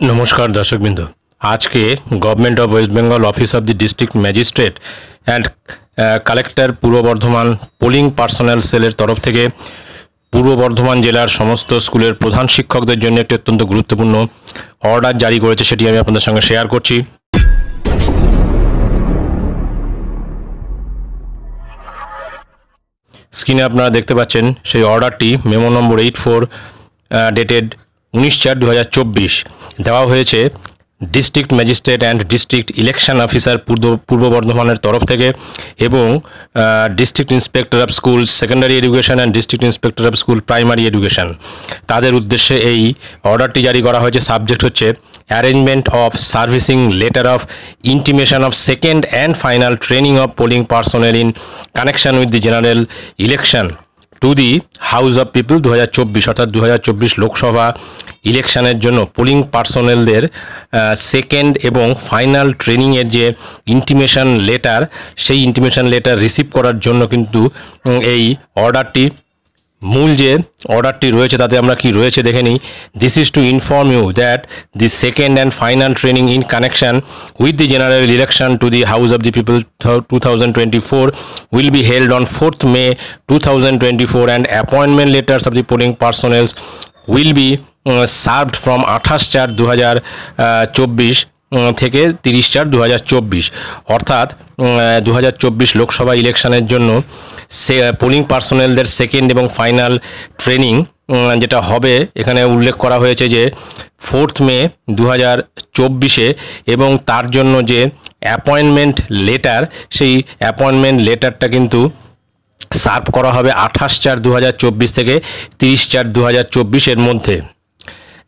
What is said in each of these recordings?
नमस्कार दर्शकबिंदु आज के government of West Bengal office of the district magistrate and collector Purba Bardhaman polling personal seller तरफ থেকে पूर्व बर्धमान জেলার সমস্ত স্কুলের প্রধান শিক্ষকদের জন্য একটি অত্যন্ত গুরুত্বপূর্ণ অর্ডার জারি করেছে সেটি আমি আপনাদের সঙ্গে শেয়ার করছি। স্ক্রিনে আপনারা দেখতে পাচ্ছেন সেই অর্ডারটি মেমো নম্বর 84 ডেটেড 19/4/2024 দেওয়া হয়েছে district magistrate and district election officer পূর্ব বর্ধমানের তরফ থেকে এবং district inspector of school secondary education and district inspector of school primary education তাদের উদ্দেশ্যে এই অর্ডারটি জারি করা হয়েছে। সাবজেক্ট হচ্ছে arrangement of servicing letter of intimation of second and final training of polling personnel in connection with the general election to the house of people 2024 অর্থাৎ 2024 লোকসভা ইলেকশনের জন্য পোলিং পার্সোনেলদের সেকেন্ড এবং ফাইনাল ট্রেনিংয়ের যে ইন্টিমেশন লেটার সেই intimation letter receive করার জন্য কিন্তু এই অর্ডারটি মূল যে অর্ডারটি রয়েছে তাতে আমরা কি রয়েছে দেখে নিই। This is to inform you that the second and final training in connection with the general election to the house of the people 2024 will be held on 4th May 2024 and appointment letters of the polling personnel will be served from 28/4/2024 থেকে 30/4/2024 অর্থাৎ 2024 লোকসভা ইলেকশনের জন্য polling পার্সোনেলদের second এবং final training যেটা হবে এখানে উল্লেখ করা হয়েছে যে 4th May 2024 এবং তার জন্য যে অ্যাপয়েন্টমেন্ট লেটার সেই অ্যাপয়েন্টমেন্ট লেটারটা কিন্তু সার্ভ করা হবে 28/4/2024 থেকে 30/4/2024 এর মধ্যে।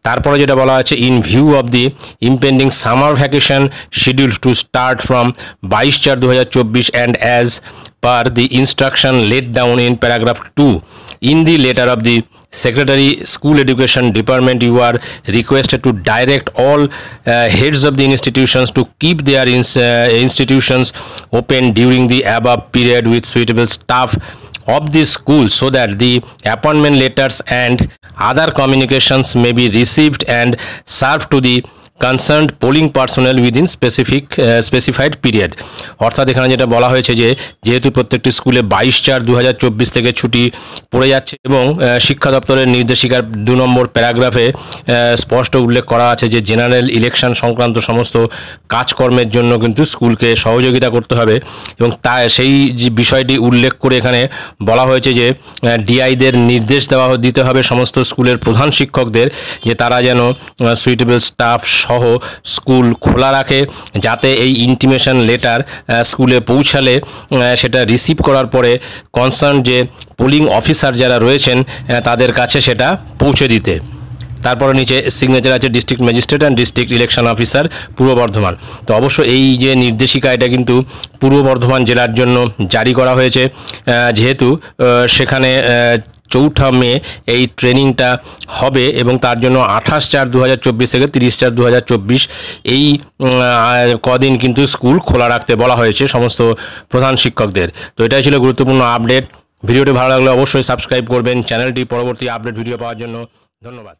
তারপরে যেটা বলা আছে in view of the impending summer vacation schedule to start from 22/4/2024 and as per the instruction laid down in paragraph 2 in the letter of the Secretary School Education Department you are requested to direct all heads of the institutions to keep their institutions open during the above period with suitable staff of the school so that the appointment letters and other communications may be received and served to the concerned polling personnel within specified period. অর্থাৎ এখানে যেটা বলা হয়েছে যে যেহেতু প্রত্যেকটি স্কুলে 22/4/2024 থেকে ছুটি পড়ে যাচ্ছে এবং শিক্ষা দপ্তরের নির্দেশিকার 2 নম্বর প্যারাগ্রাফে স্পষ্ট উল্লেখ করা আছে যে জেনারেল ইলেকশন সংক্রান্ত সমস্ত কাজকর্মের জন্য কিন্তু স্কুলকে সহযোগিতা করতে হবে এবং সেই যে বিষয়টি উল্লেখ করে এখানে বলা হয়েছে যে ডিআইদের নির্দেশ দিতে হবে সমস্ত স্কুলের প্রধান শিক্ষকদের যে তারা যেন সুইটেবল স্টাফ সহ স্কুল খোলা রাখে যাতে এই ইন্টিমেশন লেটার স্কুলে পৌঁছালে সেটা রিসিভ করার পরে কনসার্ন যে পোলিং অফিসার যারা রয়েছেন তাদের কাছে সেটা পৌঁছে দিতে। তারপরে নিচে সিগনেচার আছে district magistrate and district election officer পূর্ব বর্ধমান। তো অবশ্য এই যে নির্দেশিকা এটা কিন্তু পূর্ব বর্ধমান জেলার জন্য জারি করা হয়েছে যেহেতু সেখানে 4 মে এই ট্রেনিংটা হবে এবং তার জন্য 28/4/2024 থেকে 30/4/2024 এই কদিন কিন্তু স্কুল খোলা রাখতে বলা হয়েছে সমস্ত প্রধান শিক্ষকদের। তো এটাই ছিল গুরুত্বপূর্ণ আপডেট। ভিডিওটি ভালো লাগলে অবশ্যই সাবস্ক্রাইব করবেন চ্যানেলটি পরবর্তী আপডেট ভিডিও পাওয়ার জন্য। ধন্যবাদ।